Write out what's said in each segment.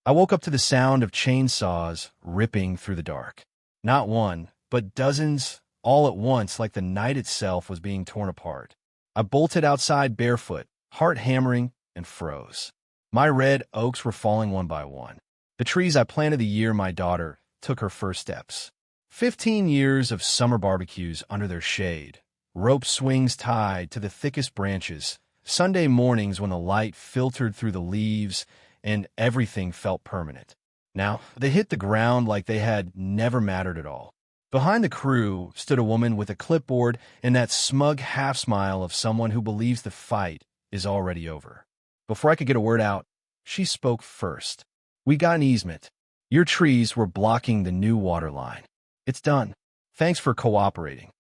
I woke up to the sound of chainsaws ripping through the dark. Not one, but dozens, all at once, like the night itself was being torn apart. I bolted outside barefoot, heart hammering, and froze. My red oaks were falling one by one. The trees I planted the year my daughter took her first steps. 15 years of summer barbecues under their shade, rope swings tied to the thickest branches, Sunday mornings when the light filtered through the leaves and everything felt permanent. Now, they hit the ground like they had never mattered at all. Behind the crew stood a woman with a clipboard and that smug half-smile of someone who believes the fight is already over. Before I could get a word out, she spoke first. "We got an easement. Your trees were blocking the new water line. It's done. Thanks for cooperating."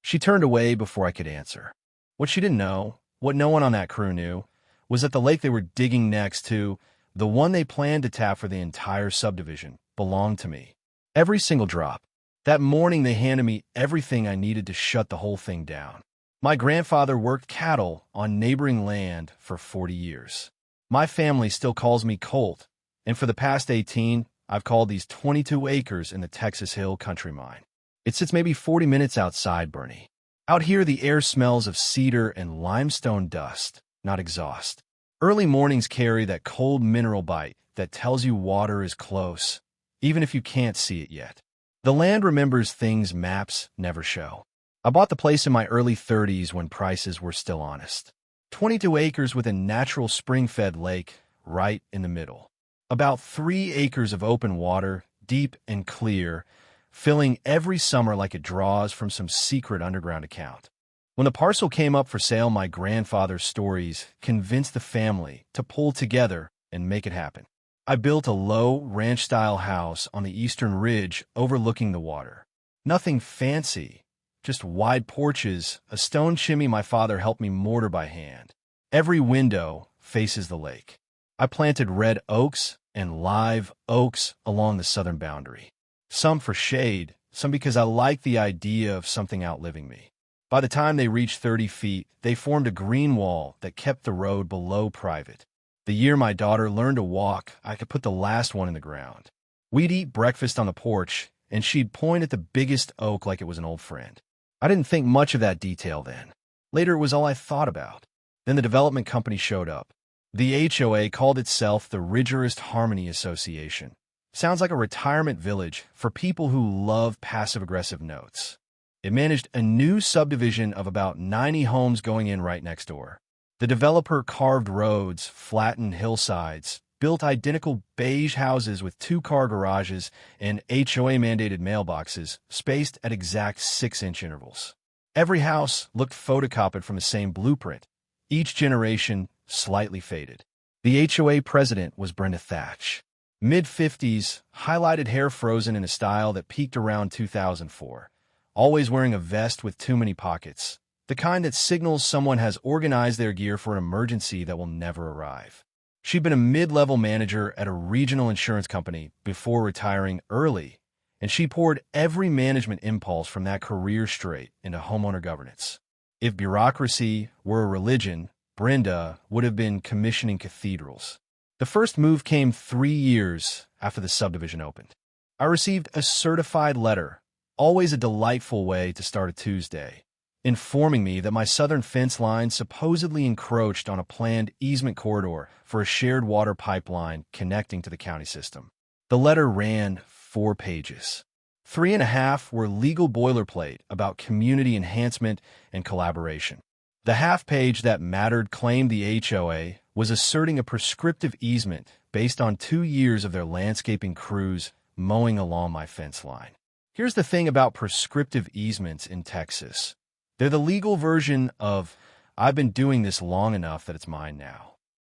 She turned away before I could answer. What she didn't know, what no one on that crew knew, was that the lake they were digging next to, the one they planned to tap for the entire subdivision, belonged to me. Every single drop. That morning they handed me everything I needed to shut the whole thing down. My grandfather worked cattle on neighboring land for 40 years. My family still calls me Colt, and for the past 18, I've called these 22 acres in the Texas Hill Country Mine. It sits maybe 40 minutes outside Bernie. Out here, the air smells of cedar and limestone dust, not exhaust. Early mornings carry that cold mineral bite that tells you water is close, even if you can't see it yet. The land remembers things maps never show. I bought the place in my early 30s when prices were still honest. 22 acres with a natural spring-fed lake right in the middle. About 3 acres of open water, deep and clear, filling every summer like it draws from some secret underground account. When the parcel came up for sale, my grandfather's stories convinced the family to pull together and make it happen. I built a low, ranch-style house on the eastern ridge overlooking the water. Nothing fancy, just wide porches, a stone chimney my father helped me mortar by hand. Every window faces the lake. I planted red oaks and live oaks along the southern boundary. Some for shade, some because I liked the idea of something outliving me. By the time they reached 30 feet, they formed a green wall that kept the road below private. The year my daughter learned to walk, I could put the last one in the ground. We'd eat breakfast on the porch, and she'd point at the biggest oak like it was an old friend. I didn't think much of that detail then. Later, it was all I thought about. Then the development company showed up. The HOA called itself the Ridgerist Harmony Association. Sounds like a retirement village for people who love passive-aggressive notes. It managed a new subdivision of about 90 homes going in right next door. The developer carved roads, flattened hillsides, built identical beige houses with 2-car garages and HOA-mandated mailboxes spaced at exact 6-inch intervals. Every house looked photocopied from the same blueprint, each generation slightly faded. The HOA president was Brenda Thatch. Mid-50s, highlighted hair frozen in a style that peaked around 2004. Always wearing a vest with too many pockets, the kind that signals someone has organized their gear for an emergency that will never arrive. She'd been a mid-level manager at a regional insurance company before retiring early, and she poured every management impulse from that career straight into homeowner governance. If bureaucracy were a religion, Brenda would have been commissioning cathedrals. The first move came 3 years after the subdivision opened. I received a certified letter, always a delightful way to start a Tuesday, informing me that my southern fence line supposedly encroached on a planned easement corridor for a shared water pipeline connecting to the county system. The letter ran 4 pages. 3.5 were legal boilerplate about community enhancement and collaboration. The half page that mattered claimed the HOA was asserting a prescriptive easement based on 2 years of their landscaping crews mowing along my fence line. Here's the thing about prescriptive easements in Texas. They're the legal version of, "I've been doing this long enough that it's mine now."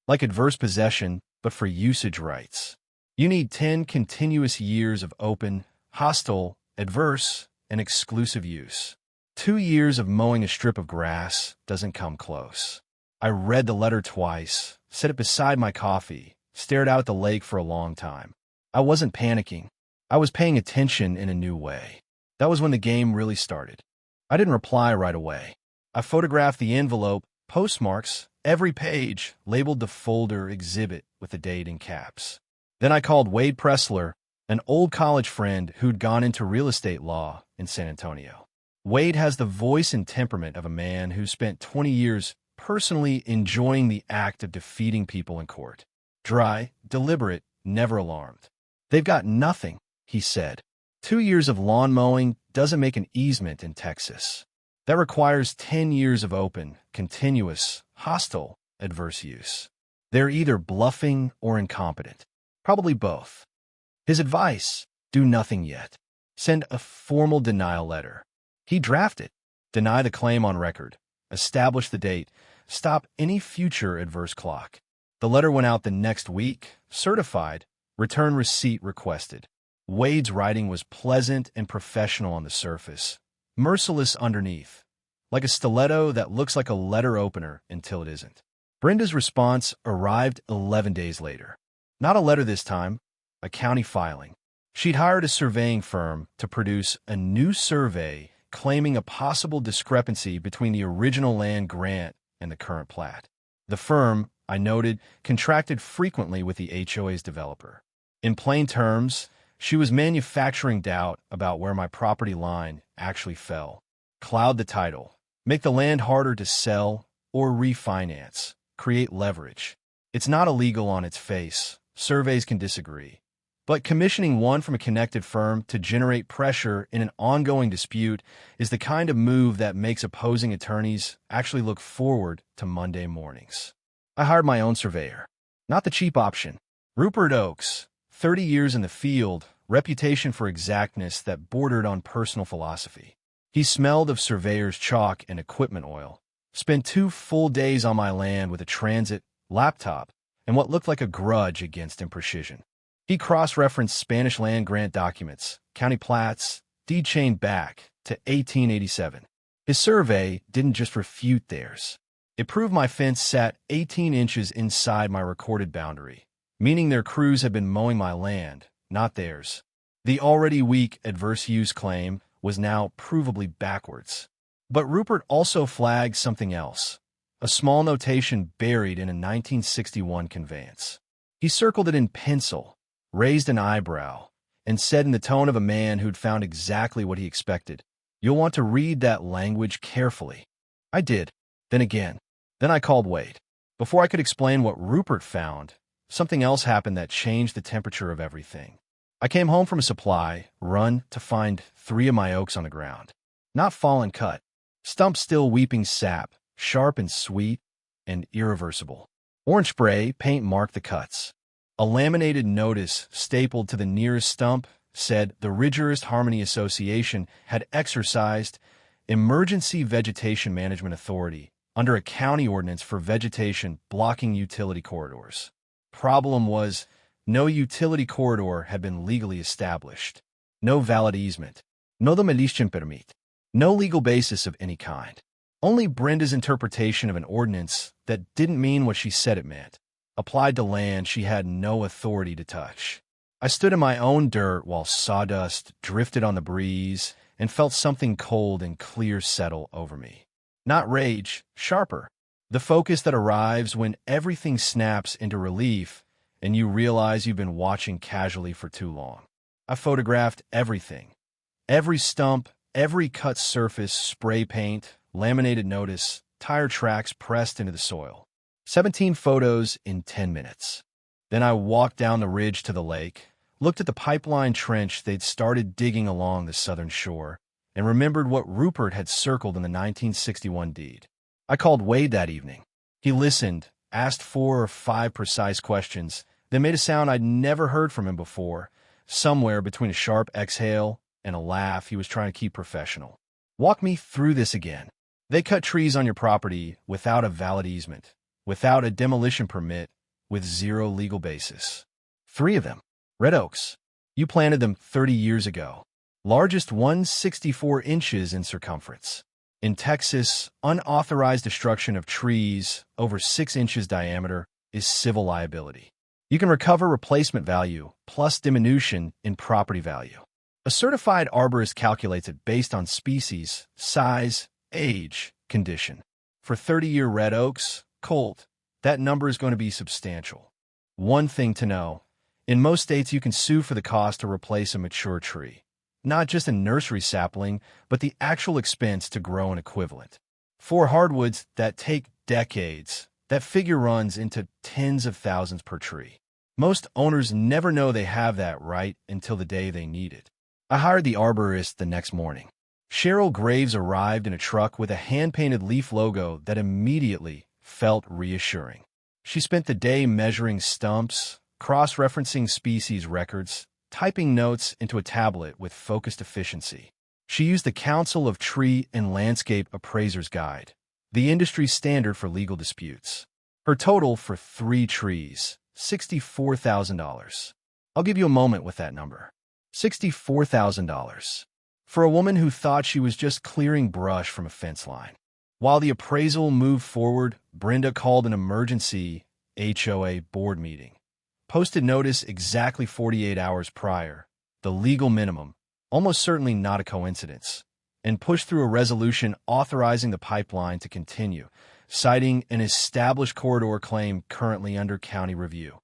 Like adverse possession, but for usage rights. You need 10 continuous years of open, hostile, adverse, and exclusive use. 2 years of mowing a strip of grass doesn't come close. I read the letter twice, set it beside my coffee, stared out at the lake for a long time. I wasn't panicking. I was paying attention in a new way. That was when the game really started. I didn't reply right away. I photographed the envelope, postmarks, every page, labeled the folder exhibit with the date in caps. Then I called Wade Pressler, an old college friend who'd gone into real estate law in San Antonio. Wade has the voice and temperament of a man who spent 20 years personally enjoying the act of defeating people in court. Dry, deliberate, never alarmed. They've got nothing, he said. 2 years of lawn mowing doesn't make an easement in Texas. That requires 10 years of open, continuous, hostile, adverse use. They're either bluffing or incompetent. Probably both. His advice: do nothing yet. Send a formal denial letter. He drafted. Deny the claim on record. Establish the date. Stop any future adverse clock. The letter went out the next week, certified, return receipt requested. Wade's writing was pleasant and professional on the surface, merciless underneath, like a stiletto that looks like a letter opener until it isn't. Brenda's response arrived 11 days later. Not a letter this time, a county filing. She'd hired a surveying firm to produce a new survey claiming a possible discrepancy between the original land grant and the current plat. The firm, I noted, contracted frequently with the HOA's developer. In plain terms, she was manufacturing doubt about where my property line actually fell. Cloud the title, make the land harder to sell or refinance, create leverage. It's not illegal on its face. Surveys can disagree. But commissioning one from a connected firm to generate pressure in an ongoing dispute is the kind of move that makes opposing attorneys actually look forward to Monday mornings. I hired my own surveyor. Not the cheap option. Rupert Oakes, 30 years in the field, reputation for exactness that bordered on personal philosophy. He smelled of surveyor's chalk and equipment oil. Spent 2 full days on my land with a transit, laptop, and what looked like a grudge against imprecision. He cross-referenced Spanish land grant documents, county plats, deed chain back to 1887. His survey didn't just refute theirs. It proved my fence sat 18 inches inside my recorded boundary, meaning their crews had been mowing my land, not theirs. The already weak adverse use claim was now provably backwards. But Rupert also flagged something else, a small notation buried in a 1961 conveyance. He circled it in pencil, raised an eyebrow, and said in the tone of a man who'd found exactly what he expected, "You'll want to read that language carefully." I did. Then again. Then I called Wade. Before I could explain what Rupert found, something else happened that changed the temperature of everything. I came home from a supply run to find 3 of my oaks on the ground. Not fallen cut. Stumps still weeping sap, sharp and sweet, and irreversible. Orange spray paint marked the cuts. A laminated notice stapled to the nearest stump said the Ridgehurst Harmony Association had exercised Emergency Vegetation Management Authority under a county ordinance for vegetation blocking utility corridors. Problem was, no utility corridor had been legally established. No valid easement. No demolition permit. No legal basis of any kind. Only Brenda's interpretation of an ordinance that didn't mean what she said it meant, applied to land she had no authority to touch. I stood in my own dirt while sawdust drifted on the breeze and felt something cold and clear settle over me. Not rage, sharper. The focus that arrives when everything snaps into relief and you realize you've been watching casually for too long. I photographed everything. Every stump, every cut surface, spray paint, laminated notice, tire tracks pressed into the soil. 17 photos in 10 minutes. Then I walked down the ridge to the lake, looked at the pipeline trench they'd started digging along the southern shore, and remembered what Rupert had circled in the 1961 deed. I called Wade that evening. He listened, asked 4 or 5 precise questions, then made a sound I'd never heard from him before, somewhere between a sharp exhale and a laugh. He was trying to keep professional. Walk me through this again. They cut trees on your property without a valid easement, without a demolition permit, with 0 legal basis. 3 of them. Red oaks. You planted them 30 years ago. Largest 164 inches in circumference. In Texas, unauthorized destruction of trees over 6 inches diameter is civil liability. You can recover replacement value plus diminution in property value. A certified arborist calculates it based on species, size, age, condition. For 30-year red oaks, colt, that number is going to be substantial. One thing to know, In most states, you can sue for the cost to replace a mature tree. Not just a nursery sapling, but the actual expense to grow an equivalent. For hardwoods that take decades, that figure runs into tens of thousands per tree. Most owners never know they have that right until the day they need it. I hired the arborist the next morning. Cheryl Graves arrived in a truck with a hand-painted leaf logo that immediately felt reassuring. She spent the day measuring stumps, cross-referencing species records, typing notes into a tablet with focused efficiency. She used the Council of Tree and Landscape Appraisers Guide, the industry standard for legal disputes. Her total for 3 trees, $64,000. I'll give you a moment with that number. $64,000. For a woman who thought she was just clearing brush from a fence line. While the appraisal moved forward, Brenda called an emergency HOA board meeting. Posted notice exactly 48 hours prior, the legal minimum, almost certainly not a coincidence, and pushed through a resolution authorizing the pipeline to continue, citing an established corridor claim currently under county review.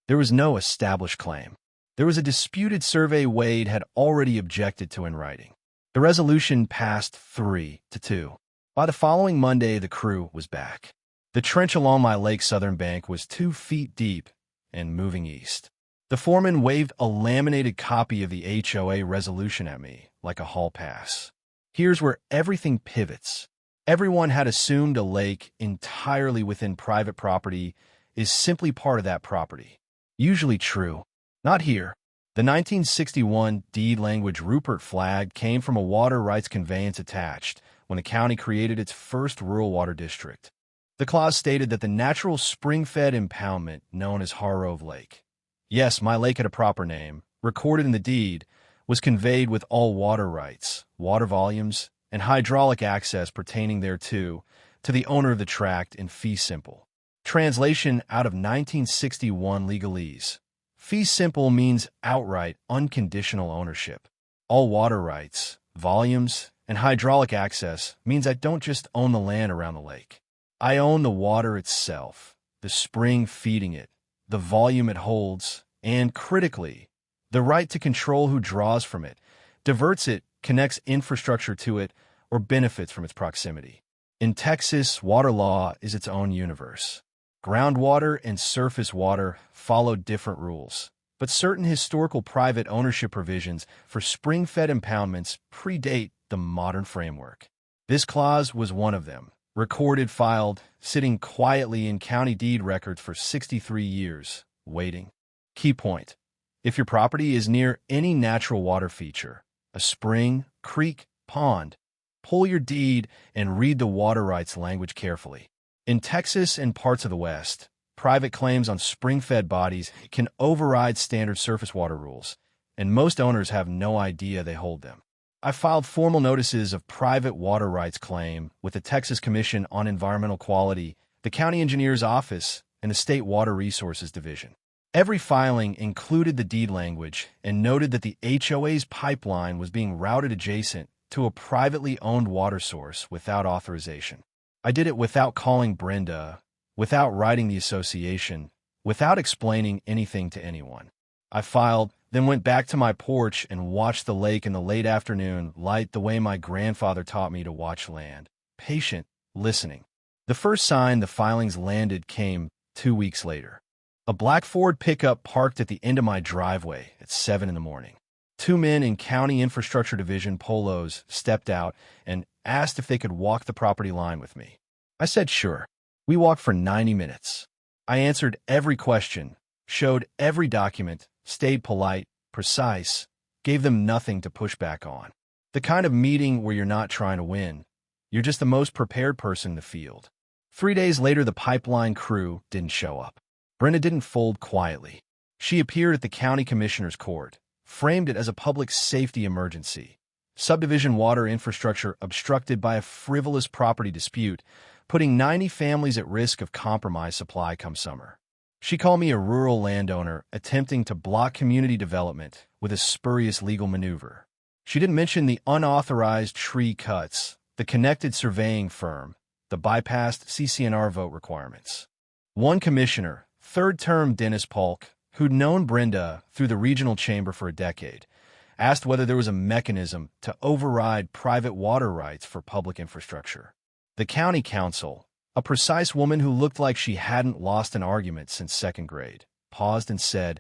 There was no established claim. There was a disputed survey Wade had already objected to in writing. The resolution passed 3-2. By the following Monday, the crew was back. The trench along my lake's southern bank was 2 feet deep and moving east. The foreman waved a laminated copy of the HOA resolution at me like a hall pass. Here's where everything pivots. Everyone had assumed a lake entirely within private property is simply part of that property. Usually true. Not here. The 1961 deed language Rupert flagged came from a water rights conveyance attached when the county created its first rural water district. The clause stated that the natural spring-fed impoundment known as Harrove Lake, yes, my lake had a proper name, recorded in the deed, was conveyed with all water rights, water volumes, and hydraulic access pertaining thereto to the owner of the tract in fee simple. Translation out of 1961 legalese. Fee simple means outright, unconditional ownership. All water rights, volumes, and hydraulic access means I don't just own the land around the lake. I own the water itself, the spring feeding it, the volume it holds, and, critically, the right to control who draws from it, diverts it, connects infrastructure to it, or benefits from its proximity. In Texas, water law is its own universe. Groundwater and surface water follow different rules, but certain historical private ownership provisions for spring-fed impoundments predate the modern framework. This clause was one of them, recorded, filed, sitting quietly in county deed records for 63 years, waiting. Key point: if your property is near any natural water feature, a spring, creek, pond, pull your deed and read the water rights language carefully. In Texas and parts of the West, private claims on spring-fed bodies can override standard surface water rules, and most owners have no idea they hold them. I filed formal notices of private water rights claim with the Texas Commission on Environmental Quality, the County Engineer's Office, and the State Water Resources Division. Every filing included the deed language and noted that the HOA's pipeline was being routed adjacent to a privately owned water source without authorization. I did it without calling Brenda, without writing the association, without explaining anything to anyone. I filed, then went back to my porch and watched the lake in the late afternoon light the way my grandfather taught me to watch land. Patient, listening. The first sign the filings landed came 2 weeks later. A black Ford pickup parked at the end of my driveway at 7 in the morning. 2 men in County Infrastructure Division polos stepped out and asked if they could walk the property line with me. I said sure. We walked for 90 minutes. I answered every question, showed every document, stayed polite, precise, gave them nothing to push back on. The kind of meeting where you're not trying to win. You're just the most prepared person in the field. 3 days later, the pipeline crew didn't show up. Brenda didn't fold quietly. She appeared at the county commissioner's court, framed it as a public safety emergency. Subdivision water infrastructure obstructed by a frivolous property dispute, putting 90 families at risk of compromised supply come summer. She called me a rural landowner attempting to block community development with a spurious legal maneuver. She didn't mention the unauthorized tree cuts, the connected surveying firm, the bypassed CCNR vote requirements. One commissioner, third-term Dennis Polk, who'd known Brenda through the regional chamber for a decade, asked whether there was a mechanism to override private water rights for public infrastructure. The county council, a precise woman who looked like she hadn't lost an argument since second grade, paused and said,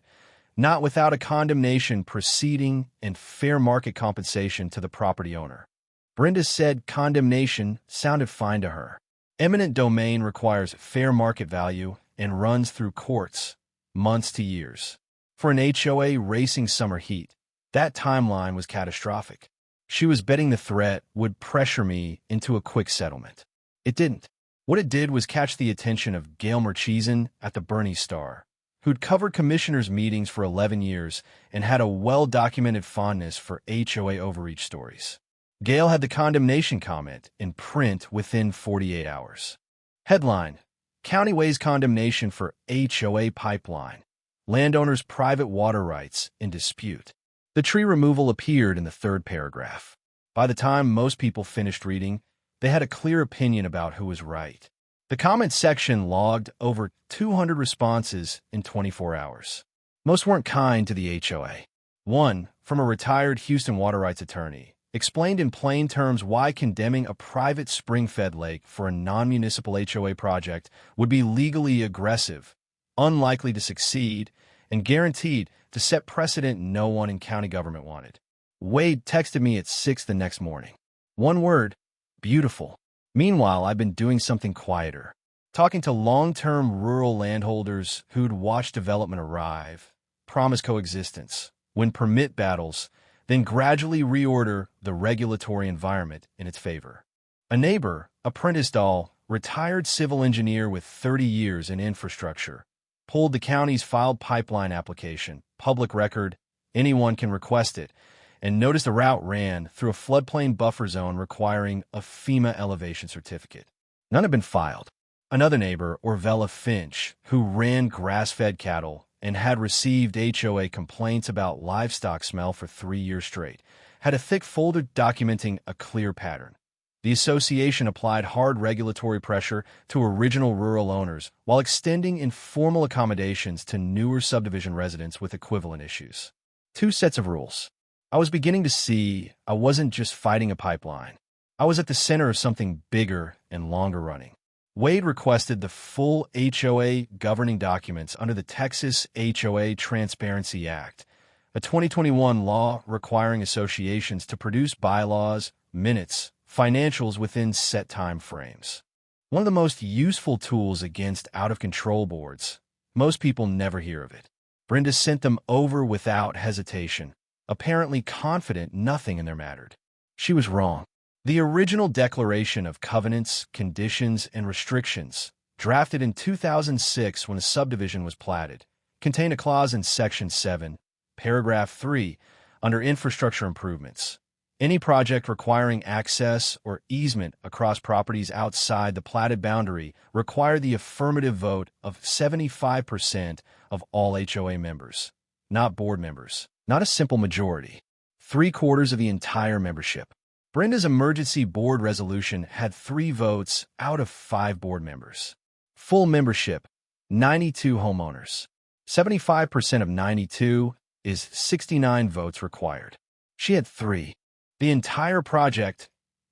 "Not without a condemnation proceeding and fair market compensation to the property owner." Brenda said condemnation sounded fine to her. Eminent domain requires fair market value and runs through courts, months to years. For an HOA racing summer heat, that timeline was catastrophic. She was betting the threat would pressure me into a quick settlement. It didn't. What it did was catch the attention of Gail Murchison at the Bernie Star, who'd covered commissioners' meetings for 11 years and had a well-documented fondness for HOA overreach stories. Gail had the condemnation comment in print within 48 hours. Headline: County weighs condemnation for HOA pipeline. Landowners' private water rights in dispute. The tree removal appeared in the third paragraph. By the time most people finished reading, they had a clear opinion about who was right. The comment section logged over 200 responses in 24 hours. Most weren't kind to the HOA. One, from a retired Houston water rights attorney, explained in plain terms why condemning a private spring-fed lake for a non-municipal HOA project would be legally aggressive, unlikely to succeed, and guaranteed to set precedent no one in county government wanted. Wade texted me at 6 the next morning. One word: beautiful. Meanwhile, I've been doing something quieter, talking to long-term rural landholders who'd watched development arrive, promise coexistence, win permit battles, then gradually reorder the regulatory environment in its favor. A neighbor, Apprentice Dahl, retired civil engineer with 30 years in infrastructure, pulled the county's filed pipeline application, public record, anyone can request it, and noticed the route ran through a floodplain buffer zone requiring a FEMA elevation certificate. None had been filed. Another neighbor, Orvella Finch, who ran grass-fed cattle and had received HOA complaints about livestock smell for 3 years straight, had a thick folder documenting a clear pattern. The association applied hard regulatory pressure to original rural owners while extending informal accommodations to newer subdivision residents with equivalent issues. 2 sets of rules. I was beginning to see I wasn't just fighting a pipeline. I was at the center of something bigger and longer running. Wade requested the full HOA governing documents under the Texas HOA Transparency Act, a 2021 law requiring associations to produce bylaws, minutes, financials within set time frames. One of the most useful tools against out-of-control boards. Most people never hear of it. Brenda sent them over without hesitation, apparently confident nothing in there mattered. She was wrong. The original Declaration of Covenants, Conditions, and Restrictions, drafted in 2006 when a subdivision was platted, contained a clause in Section 7, Paragraph 3, under infrastructure improvements. Any project requiring access or easement across properties outside the platted boundary required the affirmative vote of 75% of all HOA members, not board members, not a simple majority, 3/4 of the entire membership. Brenda's emergency board resolution had 3 votes out of 5 board members. Full membership, 92 homeowners. 75% of 92 is 69 votes required. She had 3. The entire project,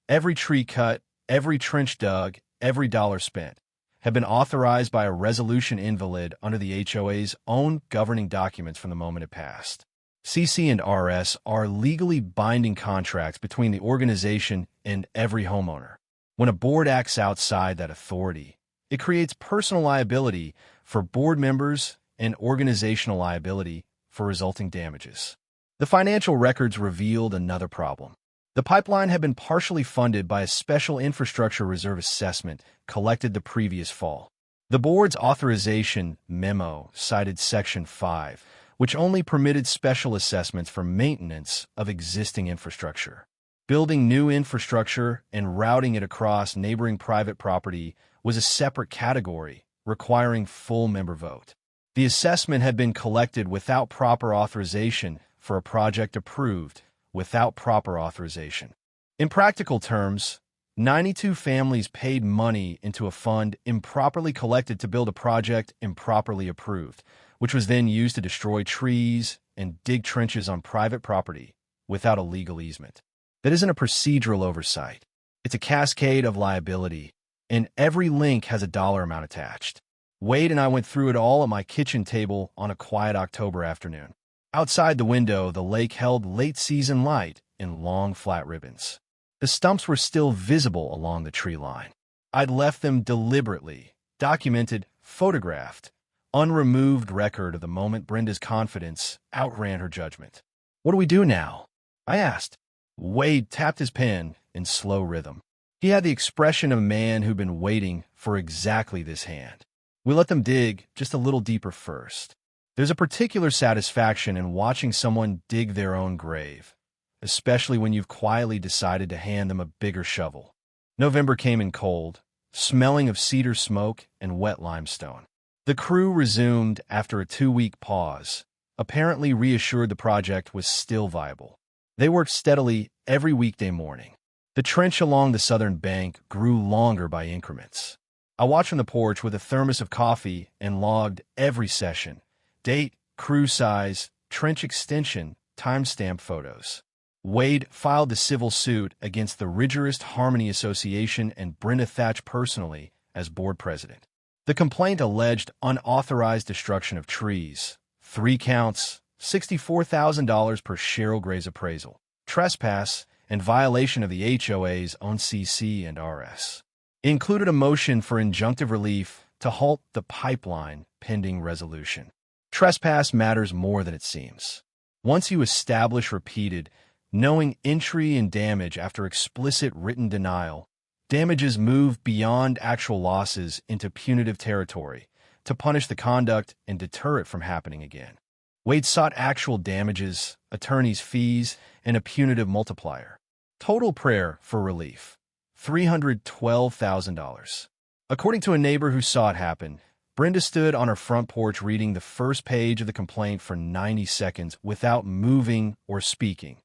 every tree cut, every trench dug, every dollar spent, had been authorized by a resolution invalid under the HOA's own governing documents from the moment it passed. CC and RS are legally binding contracts between the organization and every homeowner. When a board acts outside that authority, it creates personal liability for board members and organizational liability for resulting damages. The financial records revealed another problem. The pipeline had been partially funded by a special infrastructure reserve assessment collected the previous fall. The board's authorization memo cited Section 5, which only permitted special assessments for maintenance of existing infrastructure. Building new infrastructure and routing it across neighboring private property was a separate category, requiring full member vote. The assessment had been collected without proper authorization for a project approved without proper authorization. In practical terms, 92 families paid money into a fund improperly collected to build a project improperly approved, which was then used to destroy trees and dig trenches on private property without a legal easement. That isn't a procedural oversight. It's a cascade of liability, and every link has a dollar amount attached. Wade and I went through it all at my kitchen table on a quiet October afternoon. Outside the window, the lake held late-season light in long, flat ribbons. The stumps were still visible along the tree line. I'd left them deliberately, documented, photographed, unremoved record of the moment Brenda's confidence outran her judgment. "What do we do now?" I asked. Wade tapped his pen in slow rhythm. He had the expression of a man who'd been waiting for exactly this hand. "We let them dig just a little deeper first. There's a particular satisfaction in watching someone dig their own grave, especially when you've quietly decided to hand them a bigger shovel." November came in cold, smelling of cedar smoke and wet limestone. The crew resumed after a 2-week pause, apparently reassured the project was still viable. They worked steadily every weekday morning. The trench along the southern bank grew longer by increments. I watched from the porch with a thermos of coffee and logged every session: date, crew size, trench extension, timestamp photos. Wade filed the civil suit against the Ridgerist Harmony Association and Brenda Thatch personally as board president. The complaint alleged unauthorized destruction of trees, 3 counts, $64,000 per Cheryl Gray's appraisal, trespass, and violation of the HOA's own CC and RS. It included a motion for injunctive relief to halt the pipeline pending resolution. Trespass matters more than it seems. Once you establish repeated, knowing entry and damage after explicit written denial, damages move beyond actual losses into punitive territory to punish the conduct and deter it from happening again. Wade sought actual damages, attorney's fees, and a punitive multiplier. Total prayer for relief: $312,000. According to a neighbor who saw it happen, Brenda stood on her front porch reading the first page of the complaint for 90 seconds without moving or speaking,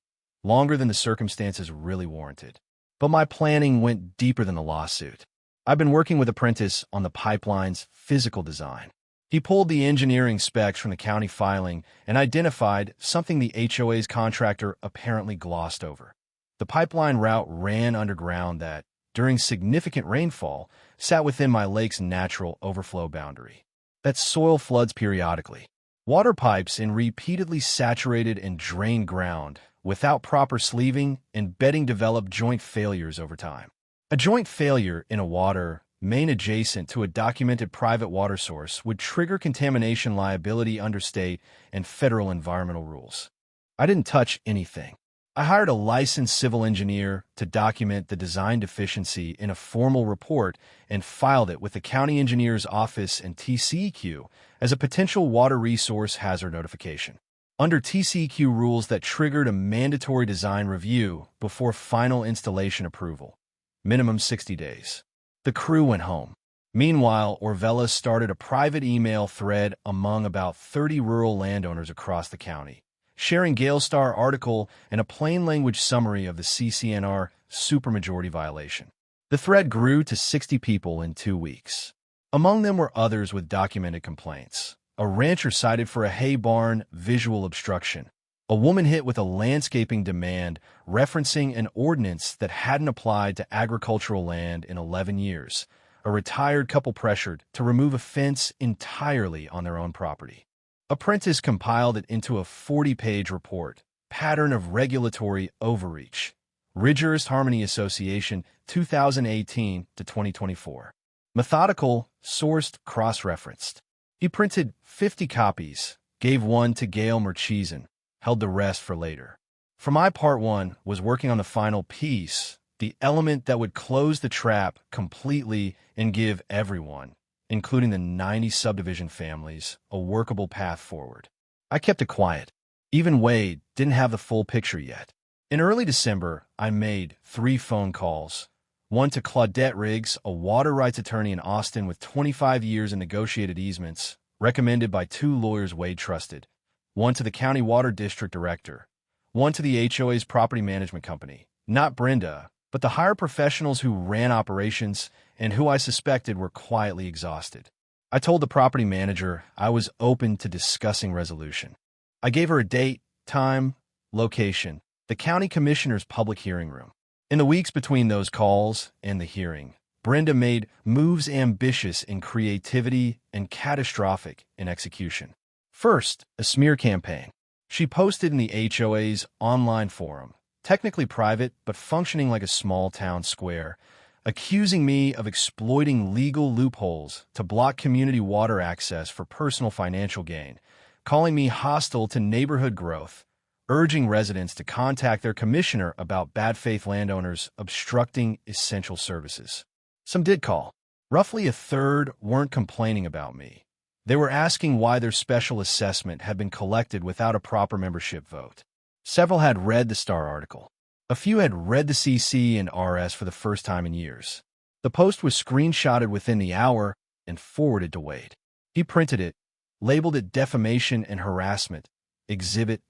longer than the circumstances really warranted. But my planning went deeper than the lawsuit. I've been working with Apprentice on the pipeline's physical design. He pulled the engineering specs from the county filing and identified something the HOA's contractor apparently glossed over. The pipeline route ran underground that, during significant rainfall, sat within my lake's natural overflow boundary. That soil floods periodically. Water pipes in repeatedly saturated and drained ground without proper sleeving and bedding develop joint failures over time. A joint failure in a water main adjacent to a documented private water source would trigger contamination liability under state and federal environmental rules. I didn't touch anything. I hired a licensed civil engineer to document the design deficiency in a formal report and filed it with the county engineer's office and TCEQ as a potential water resource hazard notification. Under TCEQ rules that triggered a mandatory design review before final installation approval, minimum 60 days. The crew went home. Meanwhile, Orvella started a private email thread among about 30 rural landowners across the county, sharing Galestar article and a plain-language summary of the CCNR supermajority violation. The thread grew to 60 people in 2 weeks. Among them were others with documented complaints. A rancher cited for a hay barn visual obstruction. A woman hit with a landscaping demand referencing an ordinance that hadn't applied to agricultural land in 11 years. A retired couple pressured to remove a fence entirely on their own property. Apprentice compiled it into a 40-page report, Pattern of Regulatory Overreach, Ridgerist Harmony Association, 2018 to 2024. Methodical, sourced, cross-referenced. He printed 50 copies, gave one to Gail Murchison, held the rest for later. For my part one was working on the final piece, the element that would close the trap completely and give everyone, including the 90 subdivision families, a workable path forward. I kept it quiet. Even Wade didn't have the full picture yet. In early December, I made 3 phone calls. One to Claudette Riggs, a water rights attorney in Austin with 25 years in negotiated easements, recommended by 2 lawyers Wade trusted. One to the county water district director. One to the HOA's property management company. Not Brenda, but the higher professionals who ran operations and who I suspected were quietly exhausted. I told the property manager I was open to discussing resolution. I gave her a date, time, location, the county commissioner's public hearing room. In the weeks between those calls and the hearing, Brenda made moves ambitious in creativity and catastrophic in execution. First, a smear campaign. She posted in the HOA's online forum, technically private but functioning like a small town square, accusing me of exploiting legal loopholes to block community water access for personal financial gain, calling me hostile to neighborhood growth, urging residents to contact their commissioner about bad faith landowners obstructing essential services. Some did call. Roughly a third weren't complaining about me. They were asking why their special assessment had been collected without a proper membership vote. Several had read the Star article. A few had read the CC and RS for the first time in years. The post was screenshotted within the hour and forwarded to Wade. He printed it, labeled it defamation and harassment, exhibit,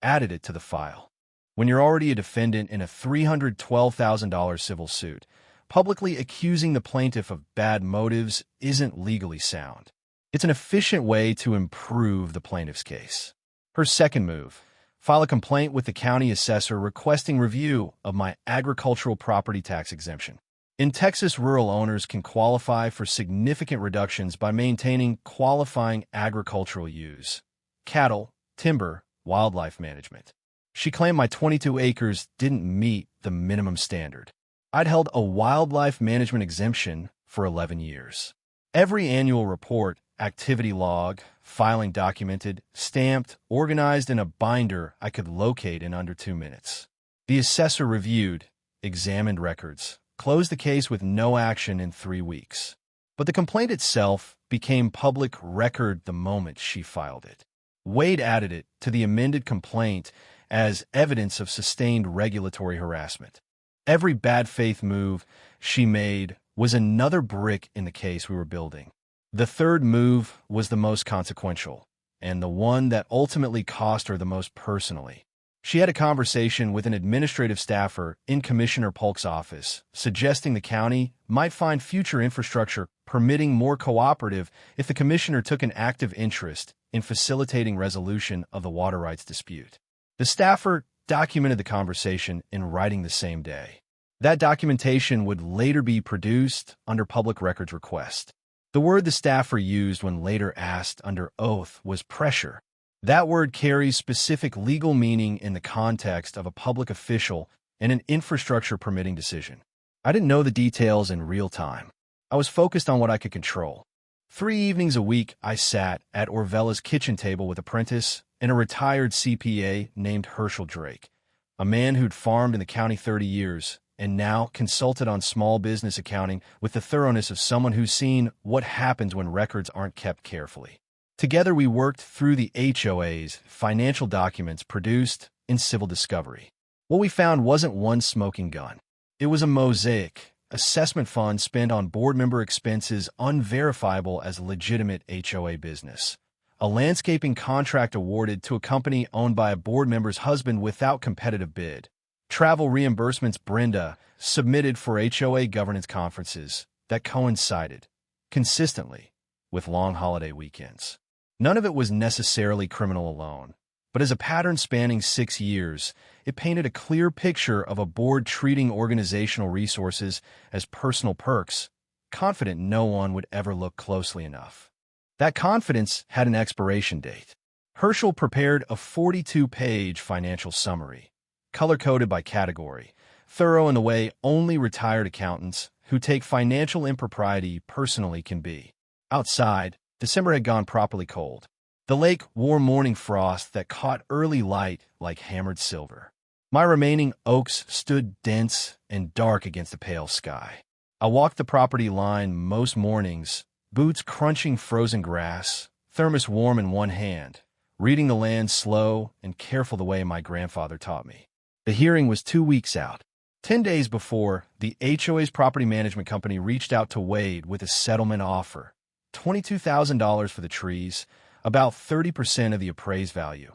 added it to the file. When you're already a defendant in a $312,000 civil suit, publicly accusing the plaintiff of bad motives isn't legally sound. It's an efficient way to improve the plaintiff's case. Her second move: file a complaint with the county assessor requesting review of my agricultural property tax exemption. In Texas, rural owners can qualify for significant reductions by maintaining qualifying agricultural use: cattle, timber, wildlife management. She claimed my 22 acres didn't meet the minimum standard. I'd held a wildlife management exemption for 11 years. Every annual report, activity log, filing documented, stamped, organized in a binder I could locate in under 2 minutes. The assessor reviewed, examined records, closed the case with no action in 3 weeks. But the complaint itself became public record the moment she filed it. Wade added it to the amended complaint as evidence of sustained regulatory harassment. Every bad faith move she made was another brick in the case we were building. The third move was the most consequential, and the one that ultimately cost her the most personally. She had a conversation with an administrative staffer in Commissioner Polk's office, suggesting the county might find future infrastructure permitting more cooperative if the commissioner took an active interest in facilitating resolution of the water rights dispute. The staffer documented the conversation in writing the same day. That documentation would later be produced under public records request. The word the staffer used when later asked under oath was pressure. That word carries specific legal meaning in the context of a public official and an infrastructure permitting decision. I didn't know the details in real time. I was focused on what I could control. 3 evenings a week, I sat at Orvella's kitchen table with apprentice and a retired CPA named Herschel Drake, a man who'd farmed in the county 30 years and now consulted on small business accounting with the thoroughness of someone who's seen what happens when records aren't kept carefully. Together, we worked through the HOA's financial documents produced in civil discovery. What we found wasn't one smoking gun. It was a mosaic: assessment funds spent on board member expenses unverifiable as legitimate HOA business, a landscaping contract awarded to a company owned by a board member's husband without competitive bid, travel reimbursements Brenda submitted for HOA governance conferences that coincided consistently with long holiday weekends. None of it was necessarily criminal alone, but as a pattern spanning 6 years, it painted a clear picture of a board treating organizational resources as personal perks, confident no one would ever look closely enough. That confidence had an expiration date. Herschel prepared a 42-page financial summary, color-coded by category, thorough in the way only retired accountants who take financial impropriety personally can be. Outside, December had gone properly cold. The lake wore morning frost that caught early light like hammered silver. My remaining oaks stood dense and dark against the pale sky. I walked the property line most mornings, boots crunching frozen grass, thermos warm in one hand, reading the land slow and careful the way my grandfather taught me. The hearing was 2 weeks out. 10 days before, the HOA's property management company reached out to Wade with a settlement offer: $22,000 for the trees, about 30% of the appraised value,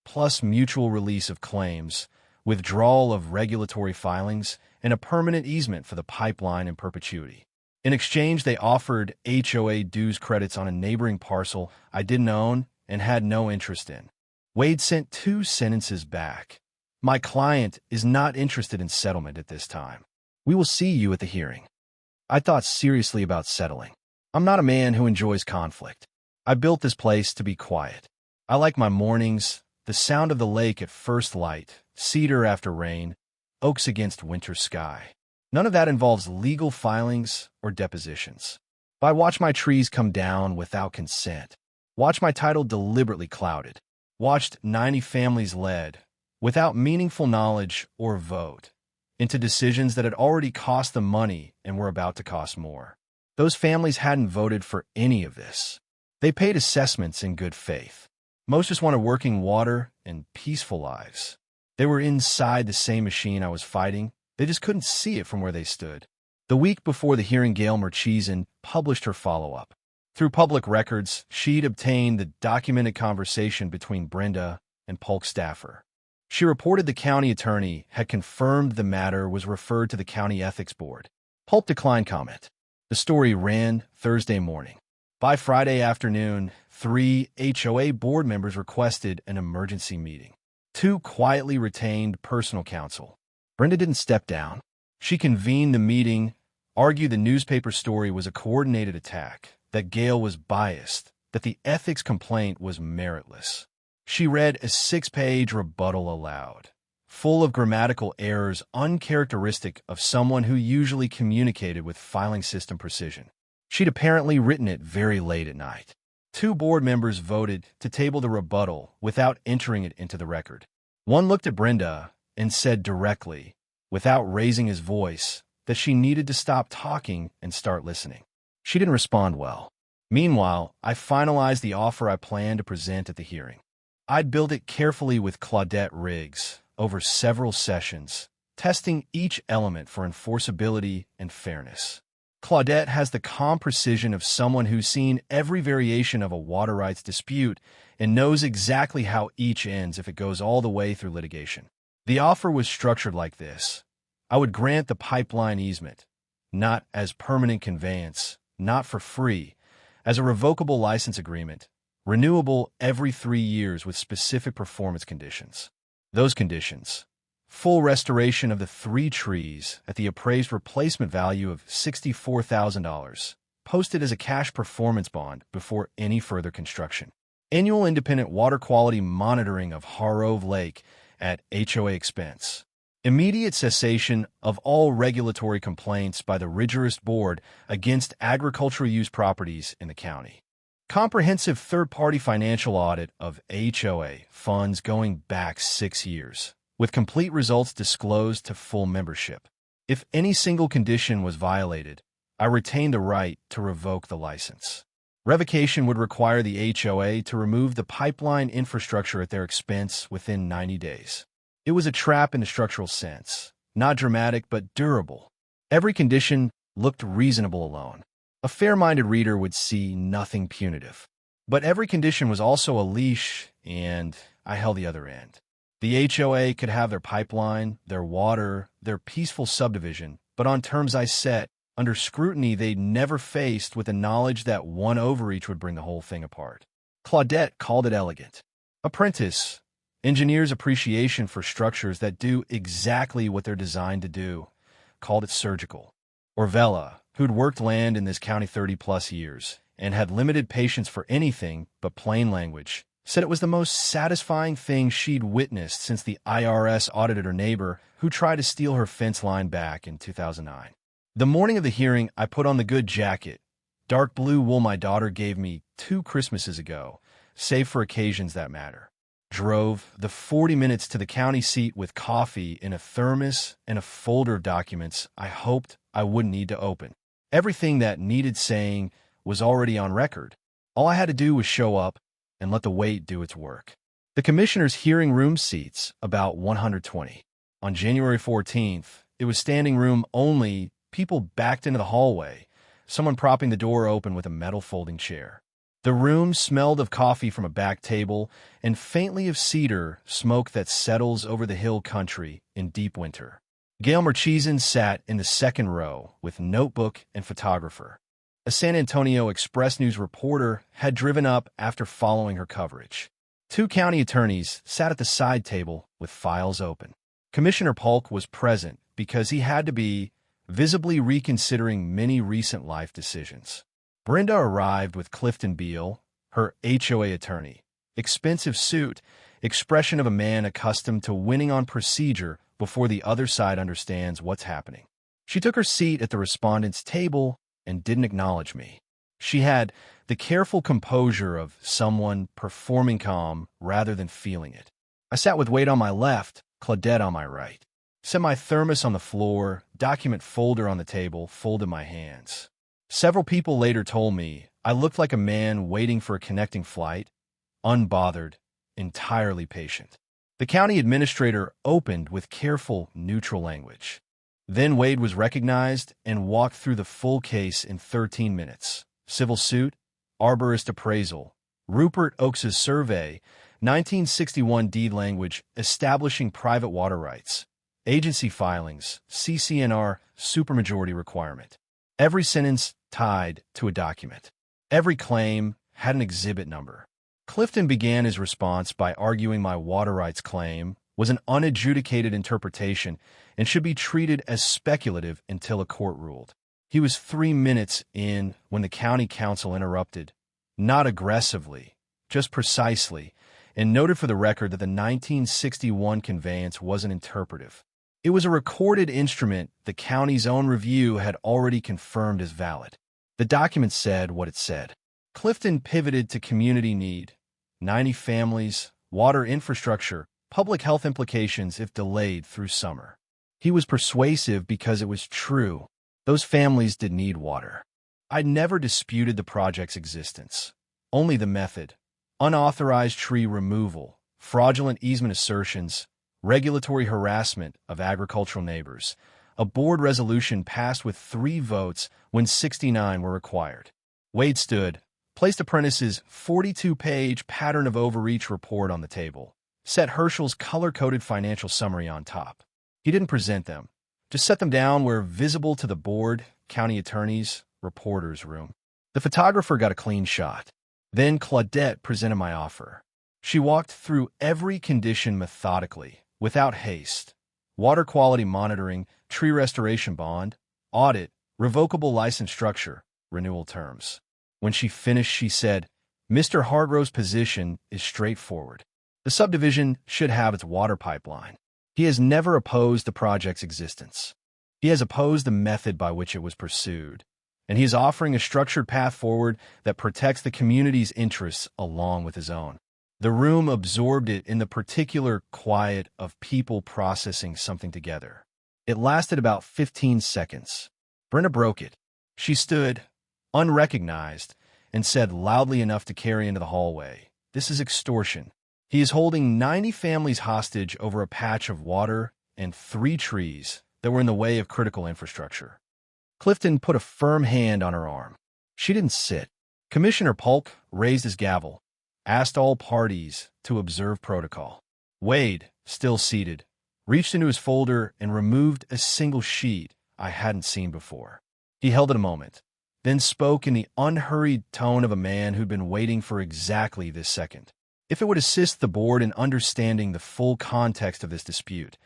plus mutual release of claims, withdrawal of regulatory filings, and a permanent easement for the pipeline in perpetuity. In exchange, they offered HOA dues credits on a neighboring parcel I didn't own and had no interest in. Wade sent 2 sentences back. My client is not interested in settlement at this time. We will see you at the hearing. I thought seriously about settling. I'm not a man who enjoys conflict. I built this place to be quiet. I like my mornings, the sound of the lake at first light, cedar after rain, oaks against winter sky. None of that involves legal filings or depositions. I watch my trees come down without consent. Watch my title deliberately clouded. Watched 90 families led, without meaningful knowledge or vote, into decisions that had already cost them money and were about to cost more. Those families hadn't voted for any of this. They paid assessments in good faith. Most just wanted working water and peaceful lives. They were inside the same machine I was fighting. They just couldn't see it from where they stood. The week before the hearing, Gail Murchison published her follow-up. Through public records, she'd obtained the documented conversation between Brenda and Polk staffer. She reported the county attorney had confirmed the matter was referred to the county ethics board. Polk declined comment. The story ran Thursday morning. By Friday afternoon, 3 HOA board members requested an emergency meeting. 2 quietly retained personal counsel. Brenda didn't step down. She convened the meeting, argued the newspaper story was a coordinated attack, that Gail was biased, that the ethics complaint was meritless. She read a 6-page rebuttal aloud, full of grammatical errors uncharacteristic of someone who usually communicated with filing system precision. She'd apparently written it very late at night. 2 board members voted to table the rebuttal without entering it into the record. One looked at Brenda and said directly, without raising his voice, that she needed to stop talking and start listening. She didn't respond well. Meanwhile, I finalized the offer I planned to present at the hearing. I'd built it carefully with Claudette Riggs over several sessions, testing each element for enforceability and fairness. Claudette has the calm precision of someone who's seen every variation of a water rights dispute and knows exactly how each ends if it goes all the way through litigation. The offer was structured like this. I would grant the pipeline easement, not as permanent conveyance, not for free, as a revocable license agreement, renewable every 3 years with specific performance conditions. Those conditions: full restoration of the 3 trees at the appraised replacement value of $64,000, posted as a cash performance bond before any further construction. Annual independent water quality monitoring of Harrove Lake at HOA expense. Immediate cessation of all regulatory complaints by the rigorous board against agricultural use properties in the county. Comprehensive third-party financial audit of HOA funds going back 6 years, with complete results disclosed to full membership. If any single condition was violated, I retained the right to revoke the license. Revocation would require the HOA to remove the pipeline infrastructure at their expense within 90 days. It was a trap in the structural sense, not dramatic but durable. Every condition looked reasonable alone. A fair-minded reader would see nothing punitive. But every condition was also a leash, and I held the other end. The HOA could have their pipeline, their water, their peaceful subdivision, but on terms I set, under scrutiny they'd never faced, with the knowledge that one overreach would bring the whole thing apart. Claudette called it elegant. Apprentice, engineer's appreciation for structures that do exactly what they're designed to do, called it surgical. Orvella, who'd worked land in this county 30-plus years and had limited patience for anything but plain language, said it was the most satisfying thing she'd witnessed since the IRS audited her neighbor who tried to steal her fence line back in 2009. The morning of the hearing, I put on the good jacket, dark blue wool my daughter gave me 2 Christmases ago, save for occasions that matter. Drove the 40 minutes to the county seat with coffee in a thermos and a folder of documents I hoped I wouldn't need to open. Everything that needed saying was already on record. All I had to do was show up and let the wait do its work. The commissioner's hearing room seats about 120. On January 14th, it was standing room only, people backed into the hallway, someone propping the door open with a metal folding chair. The room smelled of coffee from a back table and faintly of cedar, smoke that settles over the hill country in deep winter. Gail Murchison sat in the second row with notebook and photographer. A San Antonio Express News reporter had driven up after following her coverage. Two county attorneys sat at the side table with files open. Commissioner Polk was present because he had to be, visibly reconsidering many recent life decisions. Brenda arrived with Clifton Beale, her HOA attorney. Expensive suit, expression of a man accustomed to winning on procedure before the other side understands what's happening. She took her seat at the respondent's table and didn't acknowledge me. She had the careful composure of someone performing calm rather than feeling it. I sat with Wade on my left, Claudette on my right. Set my thermos on the floor, document folder on the table, folded my hands. Several people later told me I looked like a man waiting for a connecting flight, unbothered, entirely patient. The county administrator opened with careful, neutral language. Then Wade was recognized and walked through the full case in 13 minutes. Civil suit, arborist appraisal, Rupert Oakes's survey, 1961 deed language establishing private water rights, agency filings, CCNR supermajority requirement. Every sentence tied to a document. Every claim had an exhibit number. Clifton began his response by arguing my water rights claim was an unadjudicated interpretation and should be treated as speculative until a court ruled. He was 3 minutes in when the county counsel interrupted, not aggressively, just precisely, and noted for the record that the 1961 conveyance wasn't interpretive. It was a recorded instrument the county's own review had already confirmed as valid. The document said what it said. Clifton pivoted to community need, 90 families, water infrastructure, public health implications if delayed through summer. He was persuasive because it was true. Those families did need water. I'd never disputed the project's existence, only the method. Unauthorized tree removal, fraudulent easement assertions, regulatory harassment of agricultural neighbors. A board resolution passed with 3 votes when 69 were required. Wade stood, placed Apprentice's 42-page pattern of overreach report on the table, set Herschel's color-coded financial summary on top. He didn't present them, just set them down where visible to the board, county attorneys, reporters' room. The photographer got a clean shot. Then Claudette presented my offer. She walked through every condition methodically, without haste. Water quality monitoring, tree restoration bond, audit, revocable license structure, renewal terms. When she finished, she said, "Mr. Hargrove's position is straightforward. The subdivision should have its water pipeline. He has never opposed the project's existence. He has opposed the method by which it was pursued, and he is offering a structured path forward that protects the community's interests along with his own." The room absorbed it in the particular quiet of people processing something together. It lasted about 15 seconds. Brenda broke it. She stood, unrecognized, and said loudly enough to carry into the hallway, "This is extortion. He is holding 90 families hostage over a patch of water and 3 trees that were in the way of critical infrastructure." Clifton put a firm hand on her arm. She didn't sit. Commissioner Polk raised his gavel, asked all parties to observe protocol. Wade, still seated, reached into his folder and removed a single sheet I hadn't seen before. He held it a moment, then spoke in the unhurried tone of a man who'd been waiting for exactly this second. "If it would assist the board in understanding the full context of this dispute,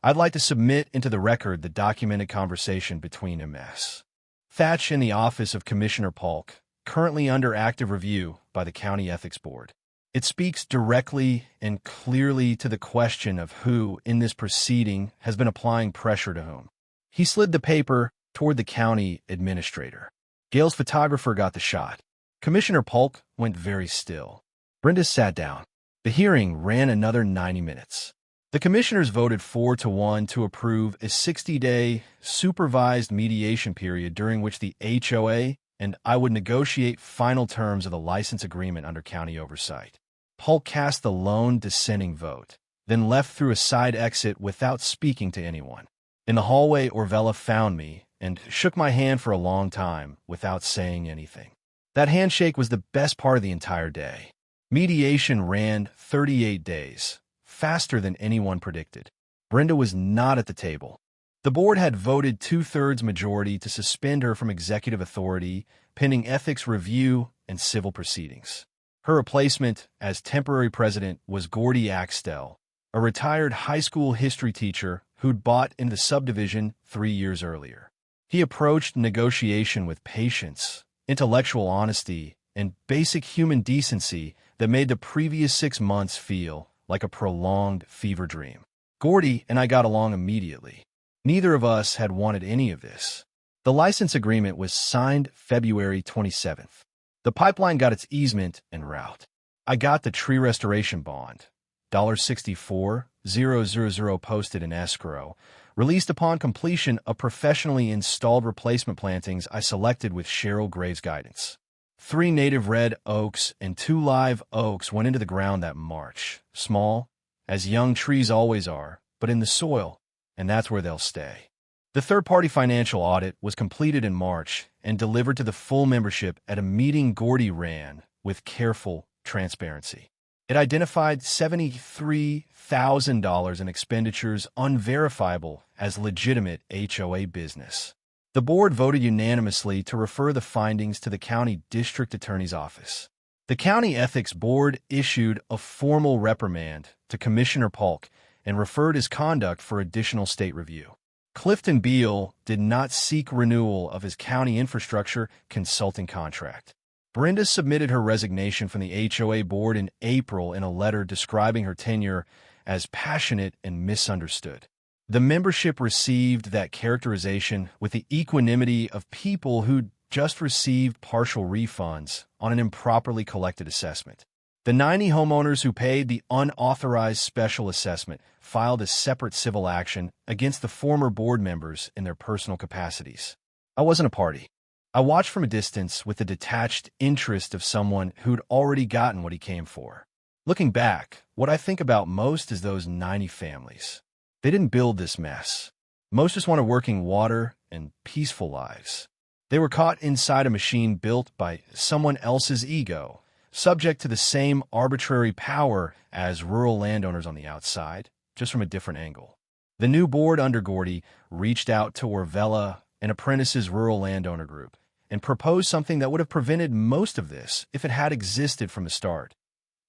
I'd like to submit into the record the documented conversation between M.S. Thatch and the office of Commissioner Polk, currently under active review by the County Ethics Board. It speaks directly and clearly to the question of who, in this proceeding, has been applying pressure to whom." He slid the paper toward the county administrator. Gail's photographer got the shot. Commissioner Polk went very still. Brenda sat down. The hearing ran another 90 minutes. The commissioners voted 4-1 to approve a 60-day supervised mediation period during which the HOA and I would negotiate final terms of the license agreement under county oversight. Polk cast the lone dissenting vote, then left through a side exit without speaking to anyone. In the hallway, Orvella found me and shook my hand for a long time without saying anything. That handshake was the best part of the entire day. Mediation ran 38 days, faster than anyone predicted. Brenda was not at the table. The board had voted 2/3 majority to suspend her from executive authority, pending ethics review and civil proceedings. Her replacement as temporary president was Gordy Axtell, a retired high school history teacher who'd bought into the subdivision 3 years earlier. He approached negotiation with patience, intellectual honesty, and basic human decency that made the previous 6 months feel like a prolonged fever dream. Gordy and I got along immediately. Neither of us had wanted any of this. The license agreement was signed February 27th. The pipeline got its easement en route. I got the tree restoration bond, $64,000 posted in escrow, released upon completion of professionally installed replacement plantings I selected with Cheryl Graves' guidance. 3 native red oaks and 2 live oaks went into the ground that March, small, as young trees always are, but in the soil, and that's where they'll stay. The third-party financial audit was completed in March and delivered to the full membership at a meeting Gordy ran with careful transparency. It identified $73,000 in expenditures unverifiable as legitimate HOA business. The board voted unanimously to refer the findings to the county district attorney's office. The county ethics board issued a formal reprimand to Commissioner Polk and referred his conduct for additional state review. Clifton Beal did not seek renewal of his county infrastructure consulting contract. Brenda submitted her resignation from the HOA board in April in a letter describing her tenure as passionate and misunderstood. The membership received that characterization with the equanimity of people who'd just received partial refunds on an improperly collected assessment. The 90 homeowners who paid the unauthorized special assessment filed a separate civil action against the former board members in their personal capacities. I wasn't a party. I watched from a distance with the detached interest of someone who'd already gotten what he came for. Looking back, what I think about most is those 90 families. They didn't build this mess. Most just wanted working water and peaceful lives. They were caught inside a machine built by someone else's ego, subject to the same arbitrary power as rural landowners on the outside, just from a different angle. The new board under Gordy reached out to Orvella, an apprentice's rural landowner group, and proposed something that would have prevented most of this if it had existed from the start.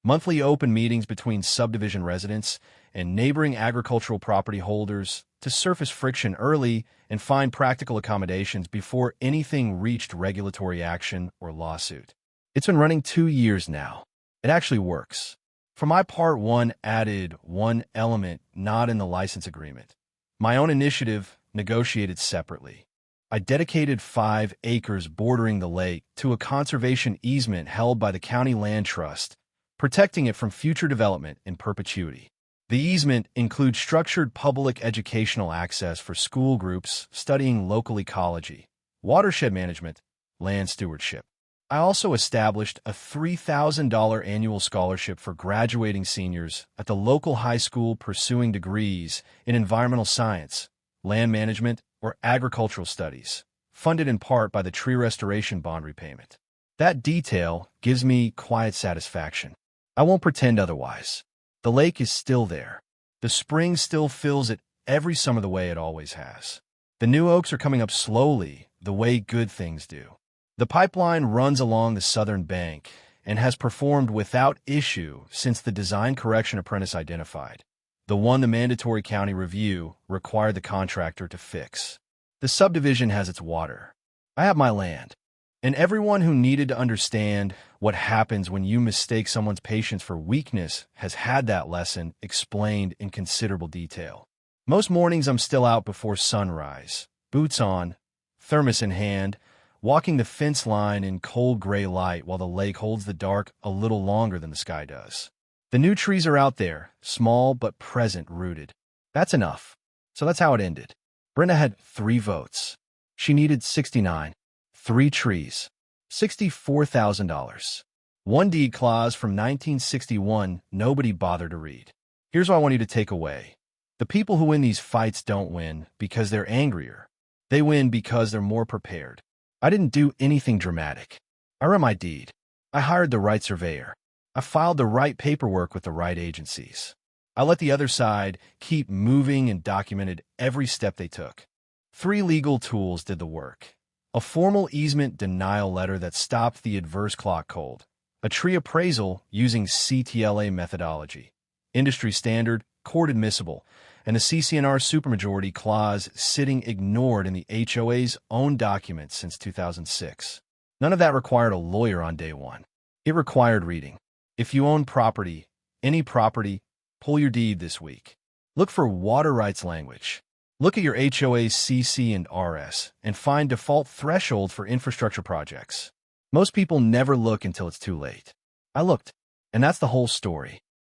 Monthly open meetings between subdivision residents and neighboring agricultural property holders to surface friction early and find practical accommodations before anything reached regulatory action or lawsuit. It's been running 2 years now. It actually works. For my part, one added one element not in the license agreement. My own initiative negotiated separately. I dedicated 5 acres bordering the lake to a conservation easement held by the County Land Trust, protecting it from future development in perpetuity. The easement includes structured public educational access for school groups studying local ecology, watershed management, land stewardship. I also established a $3,000 annual scholarship for graduating seniors at the local high school pursuing degrees in environmental science, land management, or agricultural studies, funded in part by the tree restoration bond repayment. That detail gives me quiet satisfaction. I won't pretend otherwise. The lake is still there. The spring still fills it every summer the way it always has. The new oaks are coming up slowly, the way good things do. The pipeline runs along the southern bank and has performed without issue since the design correction apprentice identified, the one the mandatory county review required the contractor to fix. The subdivision has its water. I have my land. And everyone who needed to understand what happens when you mistake someone's patience for weakness has had that lesson explained in considerable detail. Most mornings I'm still out before sunrise, boots on, thermos in hand, walking the fence line in cold gray light while the lake holds the dark a little longer than the sky does. The new trees are out there, small but present, rooted. That's enough. So that's how it ended. Brenda had 3 votes. She needed 69. 3 trees. $64,000. One deed clause from 1961 nobody bothered to read. Here's what I want you to take away. The people who win these fights don't win because they're angrier. They win because they're more prepared. I didn't do anything dramatic. I ran my deed. I hired the right surveyor. I filed the right paperwork with the right agencies. I let the other side keep moving and documented every step they took. 3 legal tools did the work. A formal easement denial letter that stopped the adverse clock cold. A tree appraisal using CTLA methodology. Industry standard, court admissible, and a CC&R supermajority clause sitting ignored in the HOA's own documents since 2006. None of that required a lawyer on day one. It required reading. If you own property, any property, pull your deed this week. Look for water rights language. Look at your HOA's CC and RS and find default threshold for infrastructure projects. Most people never look until it's too late. I looked, and that's the whole story.